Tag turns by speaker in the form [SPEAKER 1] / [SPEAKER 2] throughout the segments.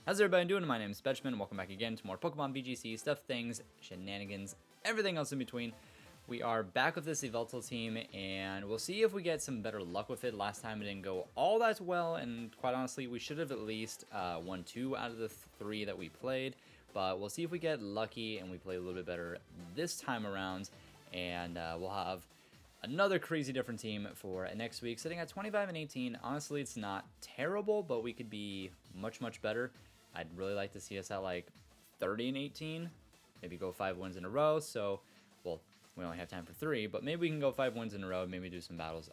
[SPEAKER 1] How's everybody doing? My name is Betchman, and welcome back again to more Pokemon VGC stuff, things, shenanigans, everything else in between. We are back with this Yveltal team, and we'll see if we get some better luck with it. Last time it didn't go all that well, and quite honestly, we should have at least won 2 out of the 3 that we played. But we'll see if we get lucky and we play a little bit better this time around, and we'll have another crazy different team for next week, sitting at 25 and 18. Honestly, it's not terrible, but we could be much, much better. I'd really like to see us at like 30 and 18, maybe go 5 wins in a row. So, well, we only have time for 3, but maybe we can go 5 wins in a row, maybe do some battles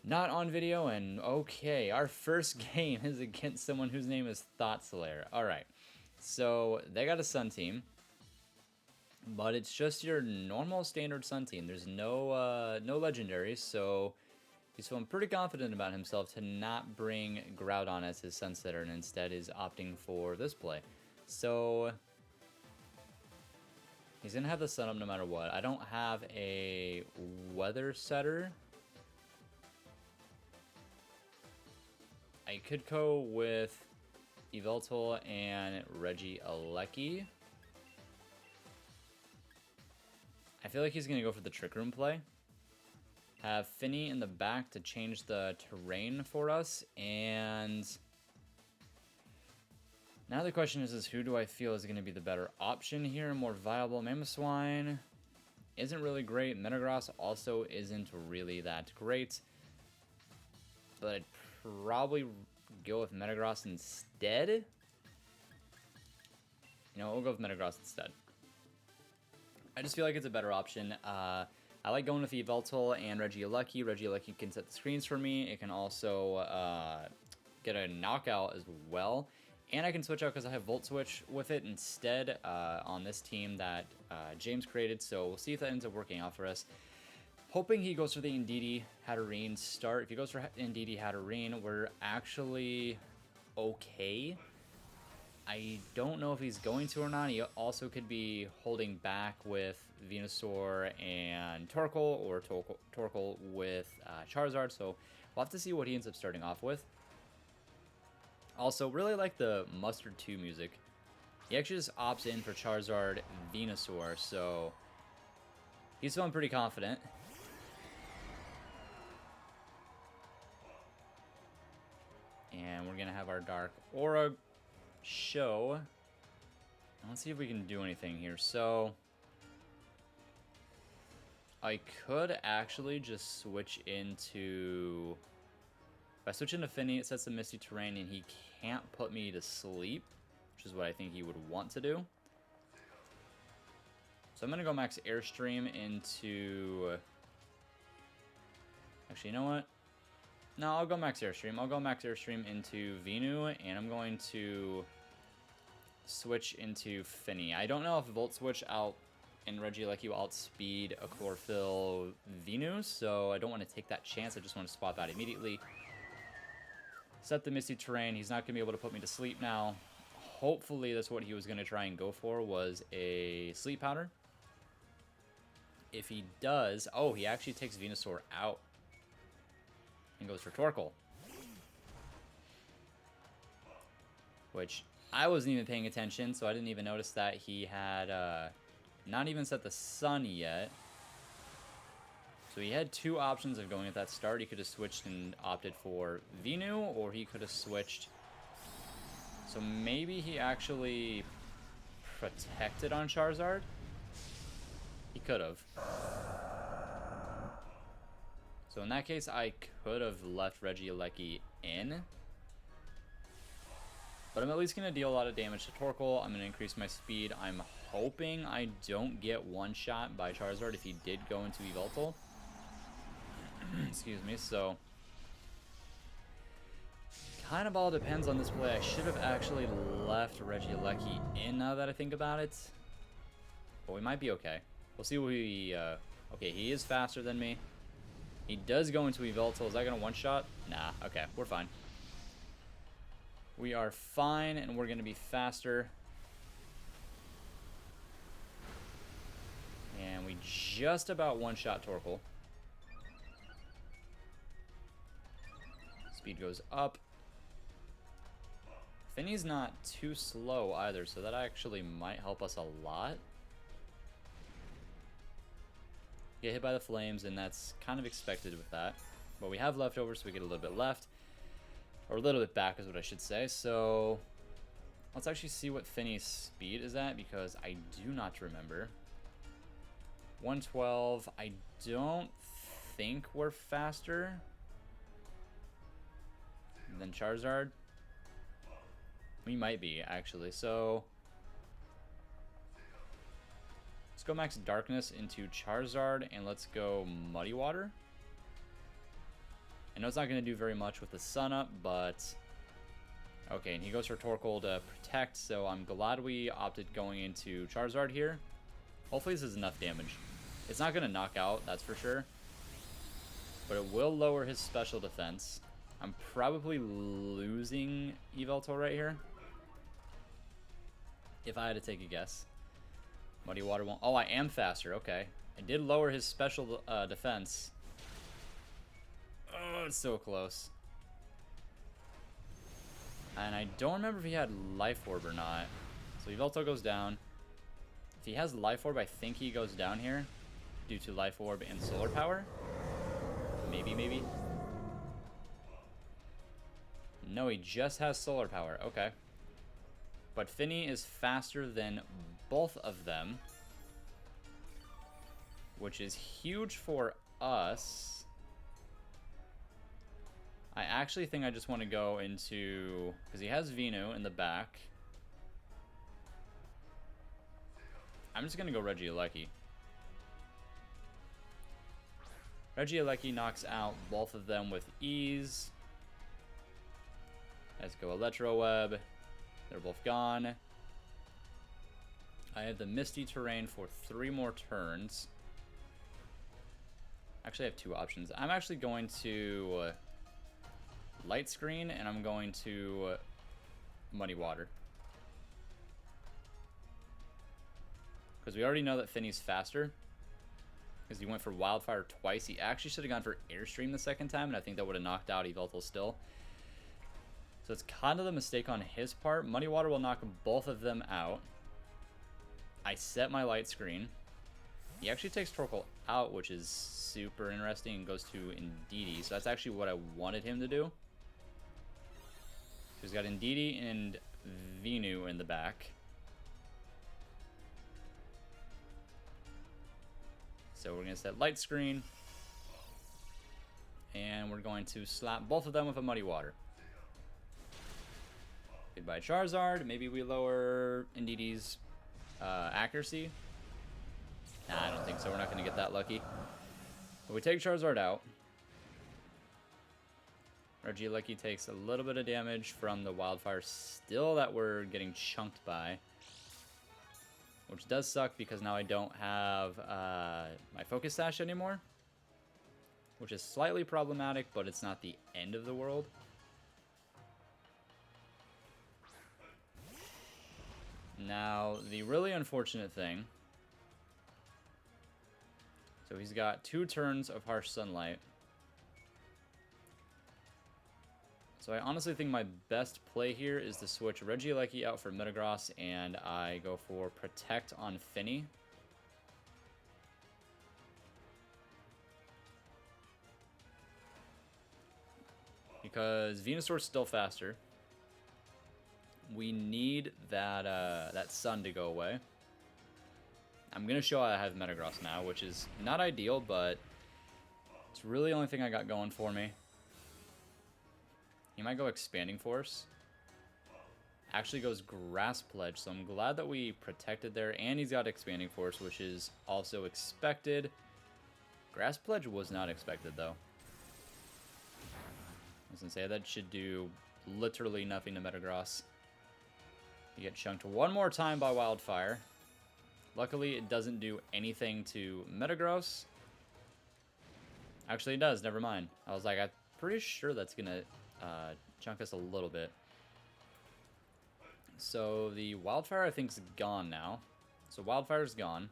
[SPEAKER 1] not on video. And okay, our first game is against someone whose name is Thought Slayer. All right, so they got a Sun team, but it's just your normal standard Sun team. There's no no legendaries, so he's feeling pretty confident about himself to not bring Groudon as his Sunsetter, and instead is opting for this play. So he's gonna have the Sun up no matter what. I don't have a Weather Setter. I could go with Yveltal and Regieleki. I feel like he's going to go for the Trick Room play. Have Finny in the back to change the terrain for us. And now the question is who do I feel is going to be the better option here? More viable. Mamoswine isn't really great. Metagross also isn't really that great. But I'd probably go with Metagross instead. You know, we'll go with Metagross instead. I just feel like it's a better option. I like going with Yveltal and Regieleki. Regieleki can set the screens for me. It can also get a knockout as well. And I can switch out because I have Volt Switch with it instead on this team that James created. So we'll see if that ends up working out for us. Hoping he goes for the Indeedee Hatterene start. If he goes for Indeedee Hatterene, we're actually okay. I don't know if he's going to or not. He also could be holding back with Venusaur and Torkoal, or Torkoal with Charizard. So we'll have to see what he ends up starting off with. Also, really like the Mustard 2 music. He actually just opts in for Charizard Venusaur, so he's feeling pretty confident. And we're going to have our Dark Aura show. Let's see if we can do anything here. So I could actually just switch into... If I switch into Finny, it sets the Misty Terrain, and he can't put me to sleep, which is what I think he would want to do. So I'm going to go max Airstream into... Actually, you know what? No, I'll go max Airstream. I'll go max Airstream into Venu, and I'm going to switch into Finny. I don't know if Volt Switch out and Regieleki will outspeed a Chlorophyll Venu, so I don't want to take that chance. I just want to swap out immediately. Set the Misty Terrain. He's not going to be able to put me to sleep now. Hopefully that's what he was going to try and go for, was a Sleep Powder. If he does... Oh, he actually takes Venusaur out and goes for Torkoal, which I wasn't even paying attention, so I didn't even notice that he had not even set the Sun yet. So he had 2 options of going at that start. He could have switched and opted for Venu, or he could have switched. So maybe he actually protected on Charizard. He could have. So in that case, I could have left Regieleki in. But I'm at least going to deal a lot of damage to Torkoal. I'm going to increase my speed. I'm hoping I don't get one-shot by Charizard if he did go into Yveltal. Excuse me. So kind of all depends on this play. I should have actually left Regieleki in now that I think about it. But we might be okay. We'll see what he... okay, he is faster than me. He does go into Yveltal. Is that going to one-shot? Nah. Okay, we're fine. We are fine, and we're going to be faster. And we just about one-shot Torkoal. Speed goes up. Finny's not too slow either, so that actually might help us a lot. Get hit by the flames, and that's kind of expected with that. But we have leftovers, so we get a little bit left. Or a little bit back is what I should say. So let's actually see what Finny's speed is at, because I do not remember. 112. I don't think we're faster than Charizard. We might be, actually. So let's go max darkness into Charizard, and let's go Muddy Water. I know it's not going to do very much with the sun up, but okay, and he goes for Torkoal to protect, so I'm glad we opted going into Charizard here. Hopefully this is enough damage. It's not going to knock out, that's for sure, but it will lower his special defense. I'm probably losing Yveltal right here, if I had to take a guess. Muddy Water won't... Oh, I am faster, okay. I did lower his special defense. Oh, it's so close. And I don't remember if he had Life Orb or not. So Yveltal goes down. If he has Life Orb, I think he goes down here due to Life Orb and Solar Power. Maybe. No, he just has Solar Power. Okay. But Finny is faster than both of them, which is huge for us. I actually think I just want to go into... because he has Venu in the back. I'm just going to go Regieleki. Regieleki knocks out both of them with ease. Let's go Electro Web. They're both gone. I have the Misty Terrain for 3 more turns. Actually, I have 2 options. I'm actually going to Light Screen, and I'm going to Muddy Water. Because we already know that Finny's faster. Because he went for Wildfire twice. He actually should have gone for Airstream the second time, and I think that would have knocked out Yveltal still. So it's kind of the mistake on his part. Muddy Water will knock both of them out. I set my Light Screen. He actually takes Torkoal out, which is super interesting, and goes to Indeedee. So that's actually what I wanted him to do. He's got Indeedee and Venu in the back. So we're going to set Light Screen. And we're going to slap both of them with a Muddy Water. Goodbye Charizard. Maybe we lower Indeedee's accuracy. Nah, I don't think so. We're not going to get that lucky. But we take Charizard out. Regieleki takes a little bit of damage from the Wildfire still that we're getting chunked by. Which does suck because now I don't have my Focus Sash anymore. Which is slightly problematic, but it's not the end of the world. Now, the really unfortunate thing... So he's got 2 turns of Harsh Sunlight. So I honestly think my best play here is to switch Regieleki out for Metagross, and I go for Protect on Finny. Because Venusaur's still faster. We need that that sun to go away. I'm going to show I have Metagross now, which is not ideal, but it's really the only thing I got going for me. He might go Expanding Force. Actually goes Grass Pledge, so I'm glad that we protected there. And he's got Expanding Force, which is also expected. Grass Pledge was not expected, though. I was going to say, that should do literally nothing to Metagross. You get chunked one more time by Wildfire. Luckily, it doesn't do anything to Metagross. Actually, it does. Never mind. I was like, I'm pretty sure that's going to chunk us a little bit. So the Wildfire, I think, is gone now. So Wildfire's gone.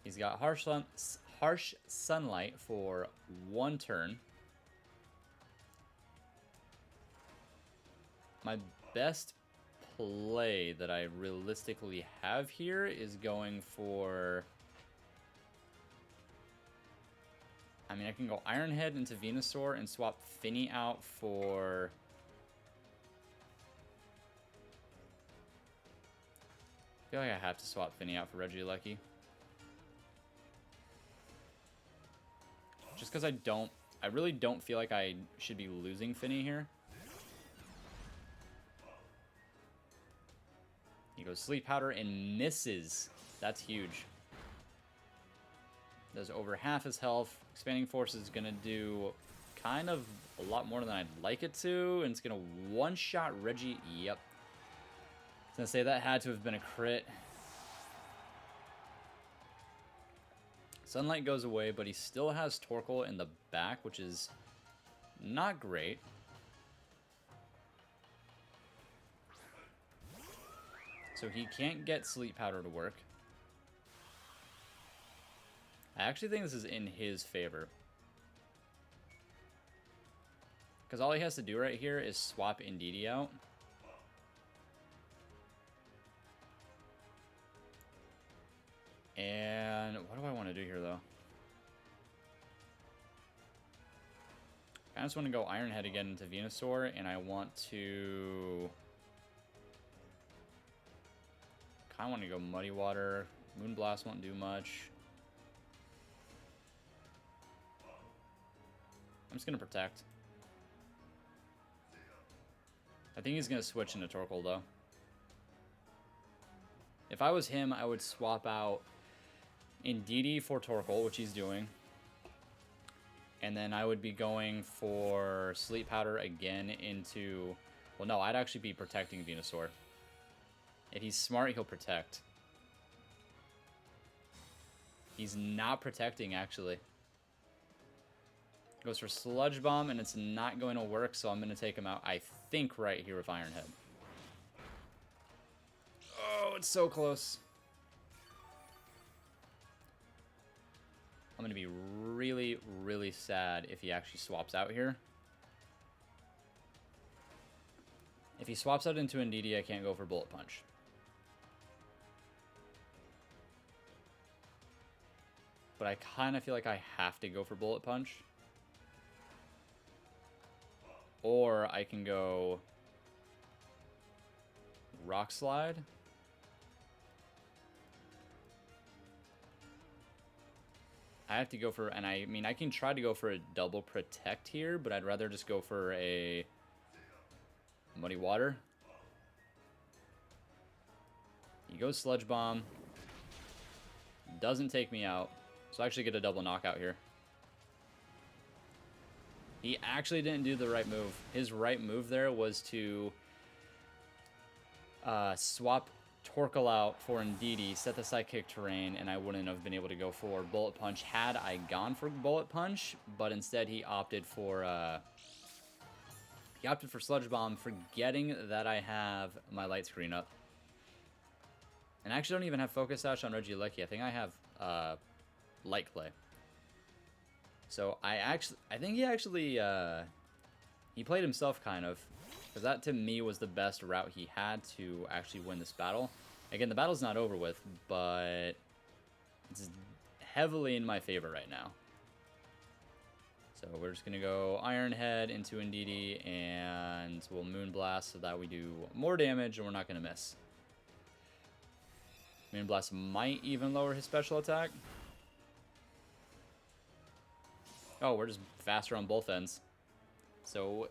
[SPEAKER 1] He's got Harsh Sunlight for 1 turn. My best play that I realistically have here is going for... I mean, I can go Ironhead into Venusaur and swap Finny out for... I feel like I have to swap Finny out for Regieleki. Just because I really don't feel like I should be losing Finny here. He goes Sleep Powder and misses. That's huge. Does over half his health. Expanding Force is going to do kind of a lot more than I'd like it to. And it's going to one-shot Reggie. Yep. I was going to say that had to have been a crit. Sunlight goes away, but he still has Torkoal in the back, which is not great. So he can't get Sleep Powder to work. I actually think this is in his favor. Because all he has to do right here is swap Indeedee out. And what do I want to do here, though? I just want to go Ironhead again into Venusaur, and I want to... kind of want to go Muddy Water. Moonblast won't do much. I'm just going to Protect. I think he's going to switch into Torkoal, though. If I was him, I would swap out Indeedee for Torkoal, which he's doing. And then I would be going for Sleep Powder again into... well, no, I'd actually be protecting Venusaur. If he's smart, he'll protect. He's not protecting, actually. Goes for Sludge Bomb, and it's not going to work, so I'm going to take him out, I think, right here with Ironhead. Oh, it's so close. I'm going to be really, really sad if he actually swaps out here. If he swaps out into Indeedee, I can't go for Bullet Punch. But I kind of feel like I have to go for Bullet Punch. Or I can go Rock Slide. I have to go for, and I mean, I can try to go for a double Protect here, but I'd rather just go for a Muddy Water. He goes Sludge Bomb. Doesn't take me out. So I actually get a double knockout here. He actually didn't do the right move. His right move there was to swap Torkoal out for Indeedee, set the Psychic Terrain, and I wouldn't have been able to go for Bullet Punch had I gone for Bullet Punch, but instead he opted for Sludge Bomb, forgetting that I have my light screen up. And I actually don't even have Focus Sash on Regieleki. I think I have Light Clay. So I think he actually he played himself kind of, because that to me was the best route he had to actually win this battle. Again, the battle's not over with, but it's heavily in my favor right now. So we're just gonna go Ironhead into Indeedee, and we'll Moonblast so that we do more damage and we're not gonna miss. Moonblast might even lower his special attack. Oh, we're just faster on both ends. So,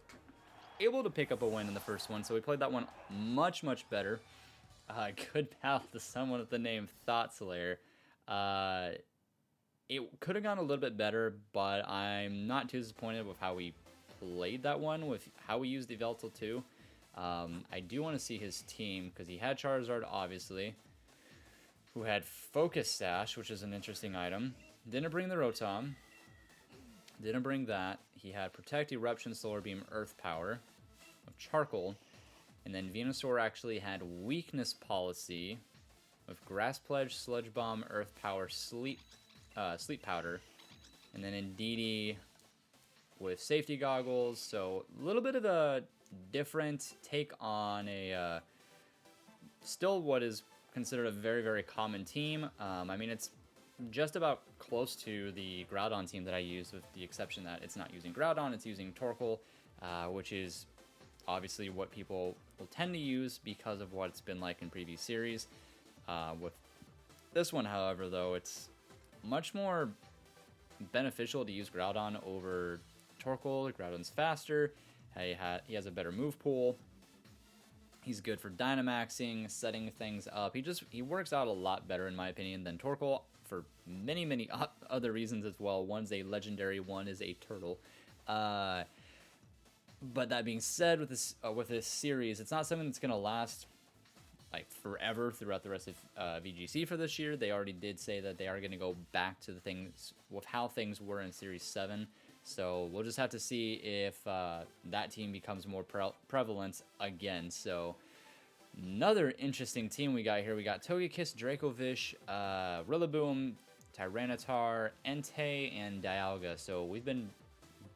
[SPEAKER 1] able to pick up a win in the first one. So we played that one much, much better. Good pal to someone with the name Thought Slayer. It could have gone a little bit better, but I'm not too disappointed with how we played that one, with how we used Yveltal too. I do want to see his team, because he had Charizard, obviously, who had Focus Sash, which is an interesting item. Didn't bring the Rotom. Didn't bring that. He had Protect, Eruption, Solar Beam, Earth Power of Charcoal. And then Venusaur actually had Weakness Policy with Grass Pledge, Sludge Bomb, Earth Power, Sleep Powder. And then Indeedee with Safety Goggles. So a little bit of a different take on a still what is considered a very, very common team. I mean, it's just about close to the Groudon team that I use, with the exception that it's not using Groudon, it's using Torkoal, which is obviously what people will tend to use because of what it's been like in previous series. With this one, however, though, it's much more beneficial to use Groudon over Torkoal. Groudon's faster, he has a better move pool. He's good for Dynamaxing, setting things up. He works out a lot better, in my opinion, than Torkoal for many, many other reasons as well. One's a legendary, one is a turtle. But that being said, with this series, it's not something that's going to last like forever throughout the rest of VGC for this year. They already did say that they are going to go back to the things with how things were in Series 7. So we'll just have to see if that team becomes more prevalent again. So another interesting team we got here. We got Togekiss, Dracovish, Rillaboom, Tyranitar, Entei, and Dialga. So we've been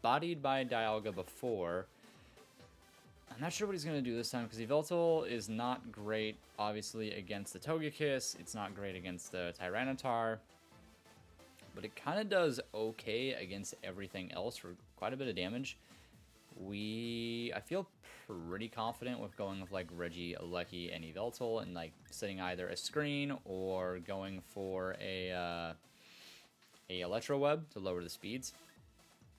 [SPEAKER 1] bodied by Dialga before. I'm not sure what he's going to do this time, because Yveltal is not great, obviously, against the Togekiss. It's not great against the Tyranitar. But it kind of does okay against everything else for quite a bit of damage. I feel pretty confident with going with like Reggie, Alecki, and Yveltal, and like setting either a screen or going for a Electro Web to lower the speeds.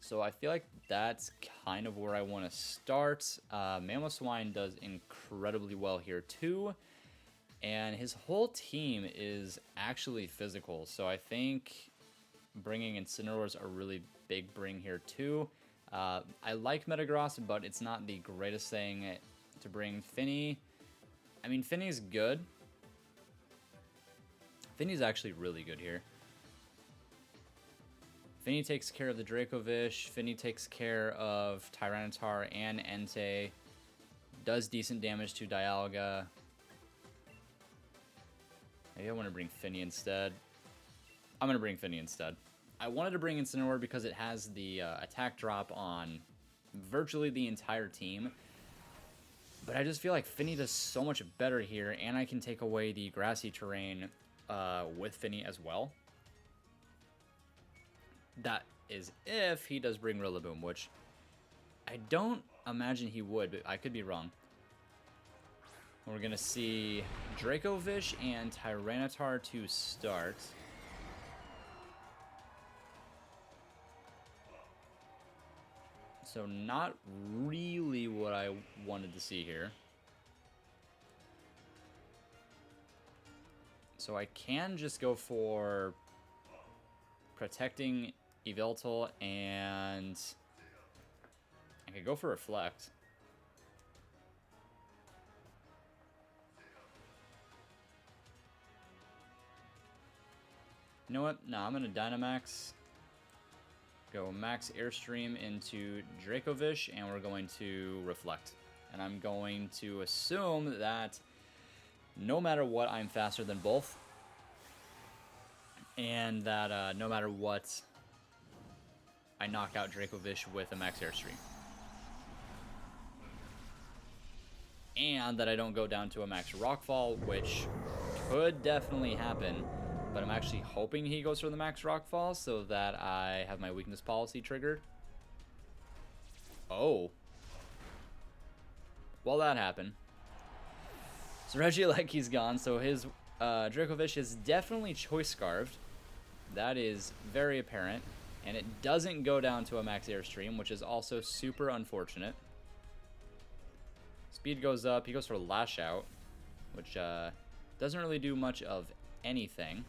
[SPEAKER 1] So I feel like that's kind of where I want to start. Mamoswine does incredibly well here too. And his whole team is actually physical. So I think bringing Incineroar's a really big bring here too. I like Metagross, but it's not the greatest thing to bring. Finny, I mean, Finny's good. Finny's actually really good here. Finny takes care of the Dracovish. Finny takes care of Tyranitar and Entei. Does decent damage to Dialga. Maybe I want to bring Finny instead. I'm going to bring Finny instead. I wanted to bring Incineroar because it has the attack drop on virtually the entire team. But I just feel like Finny does so much better here, and I can take away the grassy terrain with Finny as well. That is if he does bring Rillaboom, which I don't imagine he would, but I could be wrong. We're going to see Dracovish and Tyranitar to start. So not really what I wanted to see here. So I can just go for protecting Yveltal, and I could go for Reflect. You know what? No, I'm going to Dynamax. Go Max Airstream into Dracovish, and we're going to Reflect. And I'm going to assume that no matter what, I'm faster than both. And that no matter what, I knock out Dracovish with a Max Airstream. And that I don't go down to a Max Rockfall, which could definitely happen. But I'm actually hoping he goes for the Max Rockfall so that I have my weakness policy triggered. Oh. Well, that happened. So Regieleki's gone, so his Dracovish is definitely Choice Scarved. That is very apparent. And it doesn't go down to a Max Airstream, which is also super unfortunate. Speed goes up. He goes for Lash Out, which doesn't really do much of anything.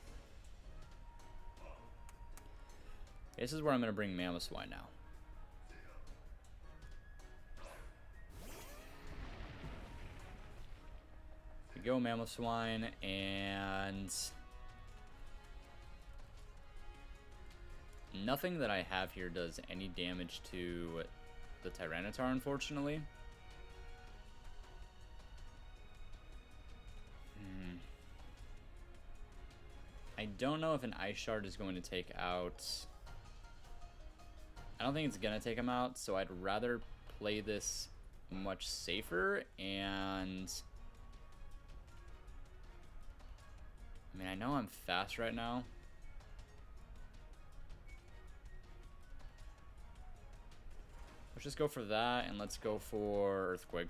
[SPEAKER 1] This is where I'm going to bring Mamoswine now. We go Mamoswine, and nothing that I have here does any damage to the Tyranitar, unfortunately. I don't know if an Ice Shard is going to take out... I don't think it's going to take him out, so I'd rather play this much safer. And I mean, I know I'm fast right now. Let's just go for that, and let's go for Earthquake.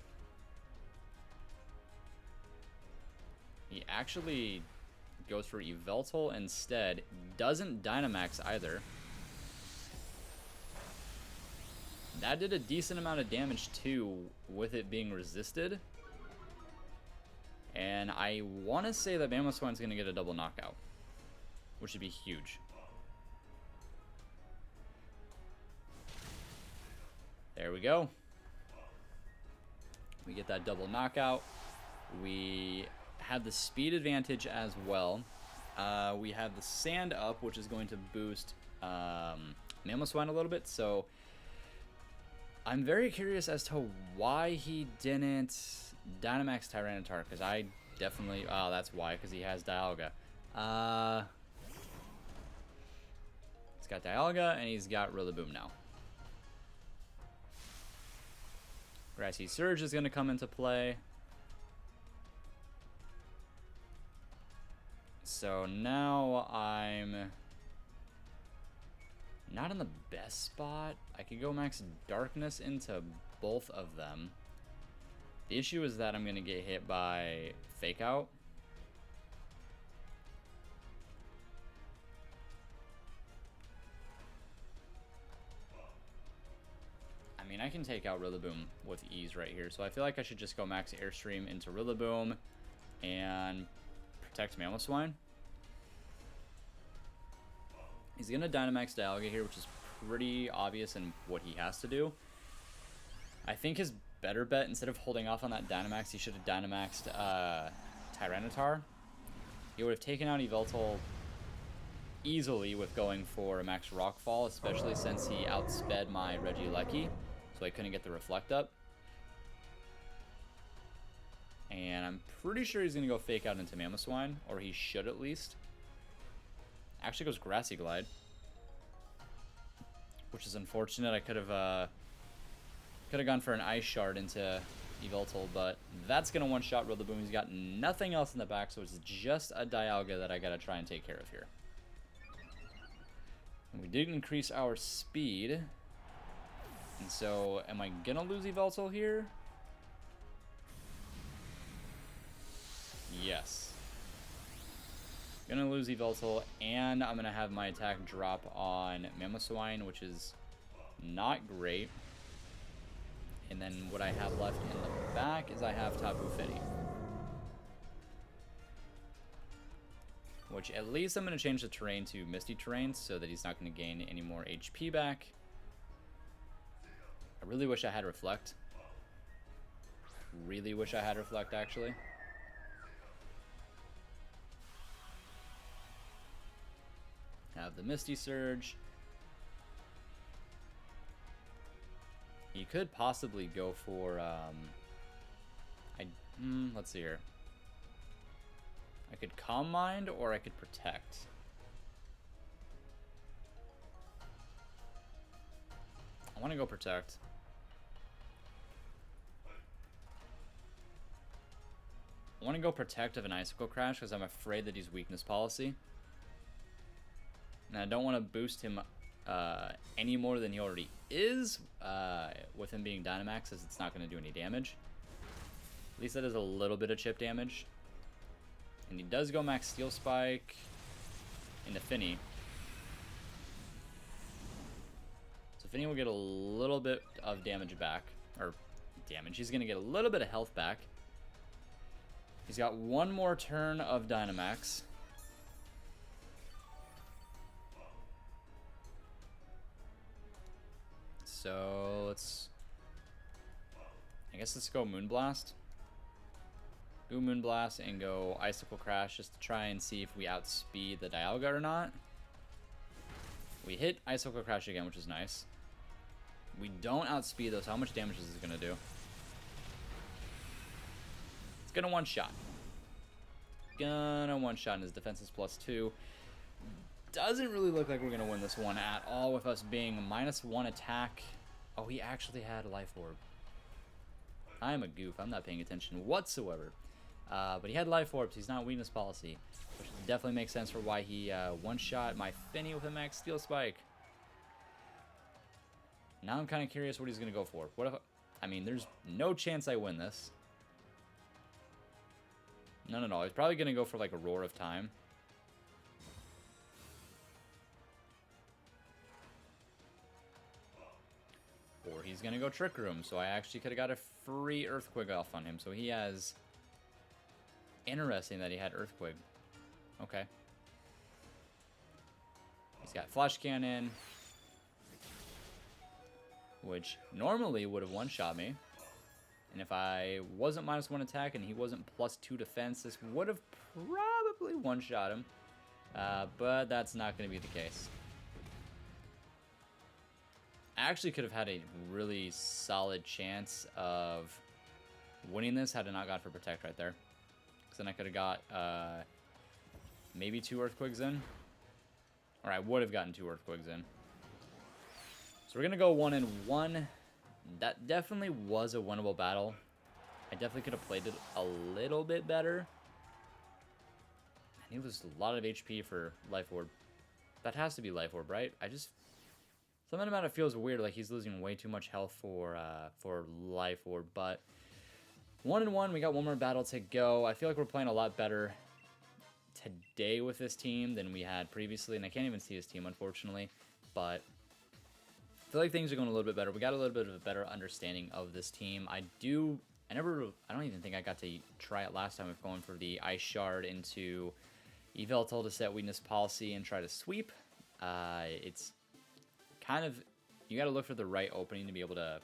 [SPEAKER 1] He actually goes for Yveltal instead. Doesn't Dynamax either. That did a decent amount of damage too, with it being resisted. And I want to say that Mamoswine's going to get a double knockout, which would be huge. There we go. We get that double knockout. We have the speed advantage as well. We have the sand up, which is going to boost Mamoswine a little bit. So I'm very curious as to why he didn't Dynamax Tyranitar, because I definitely... Oh, that's why, because he has Dialga. He's got Dialga, and he's got Rillaboom now. Grassy Surge is going to come into play. So now I'm not in the best spot. I could go max Darkness into both of them. The issue is that I'm going to get hit by Fake Out. I mean, I can take out Rillaboom with ease right here, so I feel like I should just go max Airstream into Rillaboom and protect Mamoswine. He's going to Dynamax Dialga here, which is pretty obvious in what he has to do. I think his better bet, instead of holding off on that Dynamax, he should have Dynamaxed Tyranitar. He would have taken out Yveltal easily with going for a max Rockfall, especially since he outsped my Regieleki, so I couldn't get the Reflect up. And I'm pretty sure he's going to go Fake Out into Mamoswine, or he should at least. Actually goes Grassy Glide, which is unfortunate. I could have gone for an Ice Shard into Yveltal, but that's going to one-shot Rillaboom. He's got nothing else in the back, so it's just a Dialga that I got to try and take care of here. And we did increase our speed. And so, am I going to lose Yveltal here? Yes. Gonna lose Yveltal, and I'm gonna have my attack drop on Mamoswine, which is not great. And then what I have left in the back is I have Tapu Fini, which at least I'm gonna change the terrain to Misty Terrain so that he's not gonna gain any more HP back. I really wish I had Reflect. Really wish I had Reflect, actually. Have the Misty Surge. You could possibly go for let's see here. I could Calm Mind, or I could Protect. I want to go Protect. I want to go Protect of an Icicle Crash because I'm afraid that he's Weakness Policy. And I don't want to boost him any more than he already is with him being Dynamax, as it's not going to do any damage. At least that is a little bit of chip damage. And he does go max Steel Spike into Fini. So Fini will get a little bit of damage back. Or damage. He's going to get a little bit of health back. He's got one more turn of Dynamax. So let's... I guess let's go Moonblast. Go Moonblast and go Icicle Crash just to try and see if we outspeed the Dialga or not. We hit Icicle Crash again, which is nice. We don't outspeed though, so how much damage is this going to do? It's going to one-shot. Gonna one-shot, and his defense is +2. Doesn't really look like we're going to win this one at all with us being -1 attack. Oh, he actually had a Life Orb. I'm a goof. I'm not paying attention whatsoever. But he had life orbs. He's not weakness policy, which definitely makes sense for why he one-shot my Finny with a max steel spike. Now I'm kind of curious what he's going to go for. What if... I mean, there's no chance I win this. No. He's probably going to go for, like, a Roar of Time. Or he's going to go Trick Room. So I actually could have got a free Earthquake off on him. So he has... Interesting that he had Earthquake. Okay. He's got Flash Cannon, which normally would have one-shot me. And if I wasn't -1 attack and he wasn't +2 defense, this would have probably one-shot him. But that's not going to be the case. I actually could have had a really solid chance of winning this had it not gone for Protect right there. Because then I could have got maybe 2 Earthquakes in. Or I would have gotten 2 Earthquakes in. So we're going to go 1-1. That definitely was a winnable battle. I definitely could have played it a little bit better. And it was a lot of HP for Life Orb. That has to be Life Orb, right? Something about it feels weird, like he's losing way too much health for Life Orb. But 1-1, we got one more battle to go. I feel like we're playing a lot better today with this team than we had previously. And I can't even see his team, unfortunately. But I feel like things are going a little bit better. We got a little bit of a better understanding of this team. I don't even think I got to try it last time of going for the Ice Shard into Yveltal to set weakness policy and try to sweep. It's kind of, you got to look for the right opening to be able to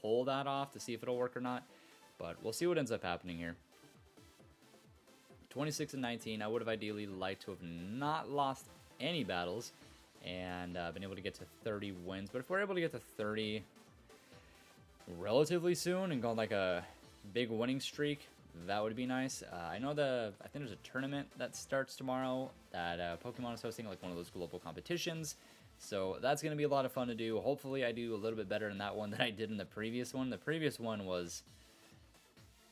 [SPEAKER 1] pull that off to see if it'll work or not. But we'll see what ends up happening here. 26-19. I would have ideally liked to have not lost any battles and been able to get to 30 wins. But if we're able to get to 30 relatively soon and go on like a big winning streak, that would be nice. I think there's a tournament that starts tomorrow that Pokemon is hosting, like one of those global competitions. So that's going to be a lot of fun to do. Hopefully I do a little bit better in that one than I did in the previous one. The previous one was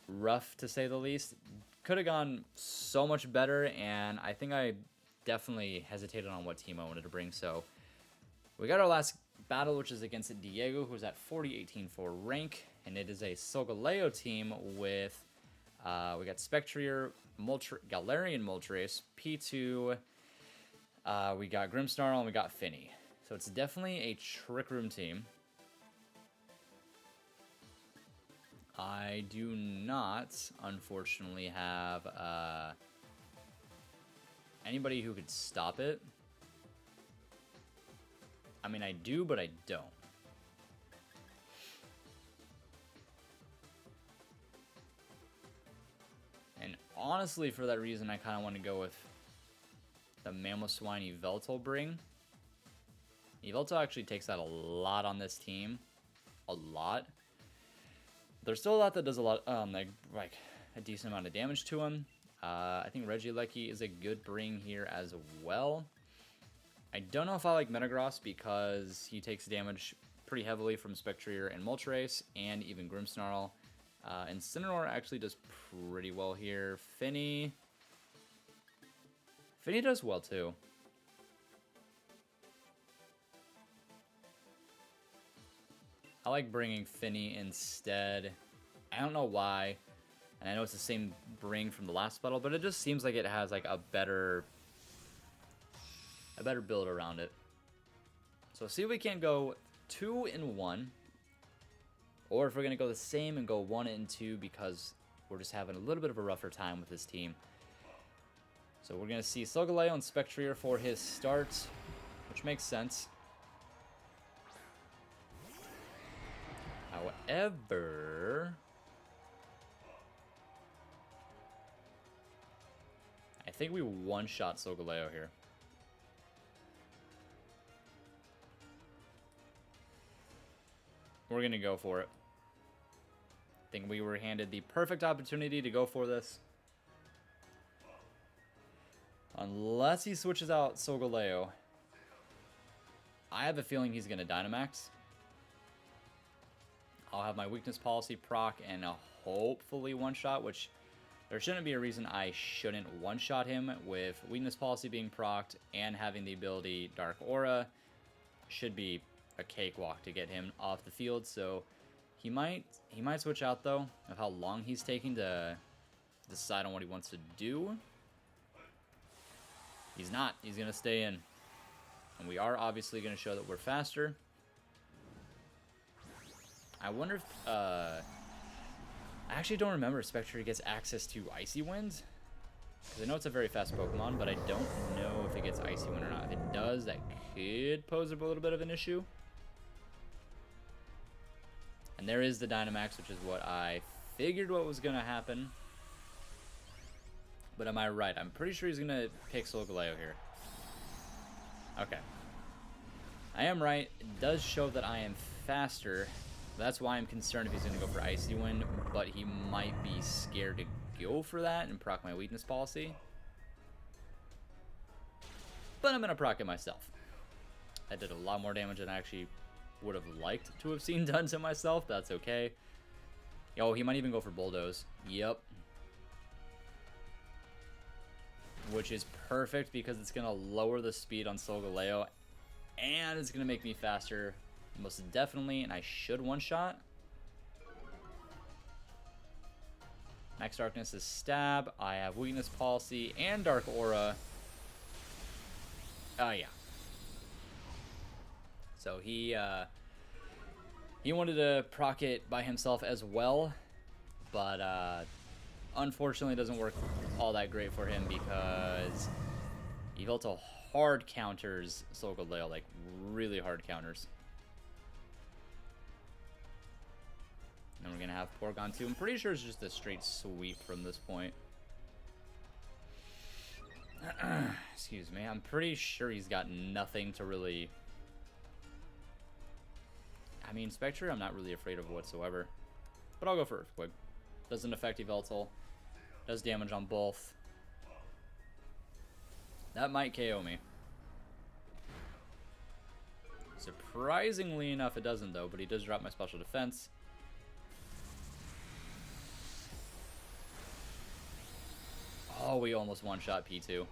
[SPEAKER 1] rough, to say the least. Could have gone so much better, and I think I definitely hesitated on what team I wanted to bring. So we got our last battle, which is against Diego, who's at 40-18 for rank, and it is a Solgaleo team with we got Spectrier, Galarian Moltres, P2, we got Grimmsnarl, and we got Finny. So it's definitely a Trick Room team. I do not, unfortunately, have anybody who could stop it. I mean, I do, but I don't. And honestly, for that reason, I kind of want to go with the Mamoswine Yveltal bring. Yveltal actually takes out a lot on this team. A lot. There's still a lot that does a lot, like a decent amount of damage to him. I think Regieleki is a good bring here as well. I don't know if I like Metagross because he takes damage pretty heavily from Spectrier and Moltres, and even Grimmsnarl. And Incineroar actually does pretty well here. Finny does well too. I like bringing Finny instead. I don't know why. And I know it's the same bring from the last battle, but it just seems like it has like a better build around it. So see if we can go 2-1. Or if we're going to go the same and go 1-2 because we're just having a little bit of a rougher time with this team. So we're going to see Solgaleo and Spectrier for his start, which makes sense. However, I think we one-shot Solgaleo here. We're going to go for it. I think we were handed the perfect opportunity to go for this. Unless he switches out Solgaleo, I have a feeling he's going to Dynamax. I'll have my weakness policy proc and a hopefully one-shot, which there shouldn't be a reason I shouldn't one-shot him with weakness policy being procced and having the ability Dark Aura. Should be a cakewalk to get him off the field, so he might switch out though of how long he's taking to decide on what he wants to do. He's not. He's going to stay in. And we are obviously going to show that we're faster. I wonder if... I actually don't remember if Spectre gets access to Icy Wind. Because I know it's a very fast Pokemon, but I don't know if it gets Icy Wind or not. If it does, that could pose a little bit of an issue. And there is the Dynamax, which is what I figured what was going to happen. But am I right? I'm pretty sure he's going to pick Solgaleo here. Okay. I am right. It does show that I am faster. That's why I'm concerned if he's going to go for Icy Wind, but he might be scared to go for that and proc my weakness policy. But I'm going to proc it myself. That did a lot more damage than I actually would have liked to have seen done to myself. That's okay. Oh, he might even go for Bulldoze. Yep. Which is perfect because it's going to lower the speed on Solgaleo and it's going to make me faster. Most definitely, and I should one-shot. Max Darkness is Stab. I have Weakness Policy and Dark Aura. Oh, yeah. So he wanted to proc it by himself as well, but unfortunately it doesn't work all that great for him because Yveltal hard counters Solgaleo, like really hard counters. And we're going to have Porygon 2. I'm pretty sure it's just a straight sweep from this point. Excuse me. I'm pretty sure he's got nothing to really... I mean, Spectre I'm not really afraid of whatsoever. But I'll go for Earthquake. Doesn't affect Yveltal. Does damage on both. That might KO me. Surprisingly enough, it doesn't though, but he does drop my special defense. Oh, we almost one-shot P2.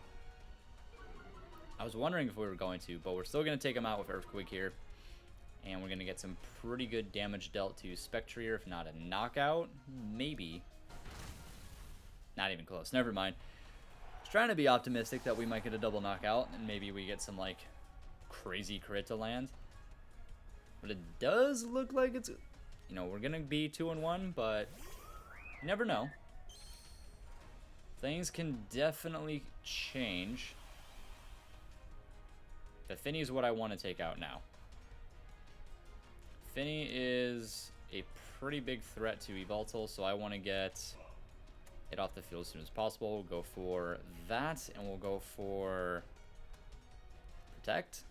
[SPEAKER 1] I was wondering if we were going to, but we're still going to take him out with Earthquake here. And we're going to get some pretty good damage dealt to Spectre, if not a knockout. Maybe. Not even close. Never mind. I was trying to be optimistic that we might get a double knockout, and maybe we get some, like, crazy crit to land. But it does look like it's... You know, we're going to be 2-1, but you never know. Things can definitely change. The Finny is what I want to take out now. Finny is a pretty big threat to Yveltal, so I want to get it off the field as soon as possible. We'll go for that, and we'll go for Protect.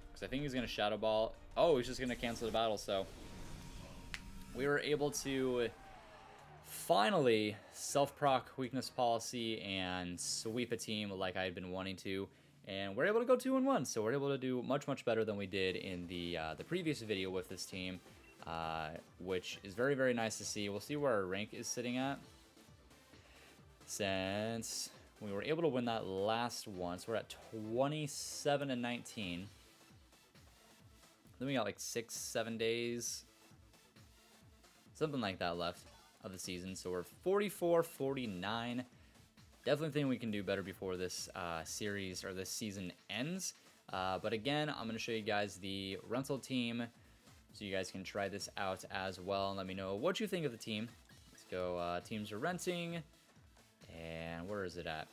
[SPEAKER 1] Because I think he's going to Shadow Ball. Oh, he's just going to cancel the battle, so we were able to finally self-proc Weakness Policy and sweep a team like I had been wanting to. And we're able to go 2-1, so we're able to do much, much better than we did in the previous video with this team, which is very, very nice to see. We'll see where our rank is sitting at. Since we were able to win that last one, so we're at 27-19. Then we got like 6-7 days, something like that left of the season. So we're 44-49. Definitely think we can do better before this series or this season ends. But again, I'm going to show you guys the rental team so you guys can try this out as well. And let me know what you think of the team. Let's go. Teams are renting. And where is it at?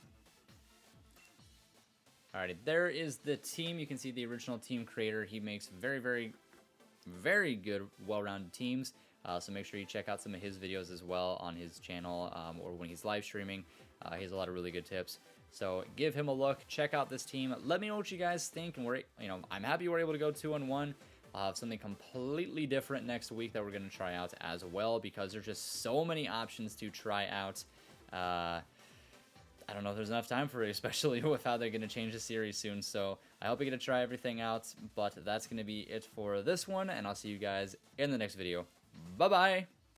[SPEAKER 1] Alrighty, there is the team. You can see the original team creator. He makes very, very, very good, well-rounded teams. So make sure you check out some of his videos as well on his channel or when he's live streaming. He has a lot of really good tips. So give him a look. Check out this team. Let me know what you guys think. And I'm happy we're able to go 2-1. I'll have something completely different next week that we're going to try out as well because there's just so many options to try out. I don't know if there's enough time for it, especially with how they're going to change the series soon. So I hope you get to try everything out. But that's going to be it for this one. And I'll see you guys in the next video. Bye-bye.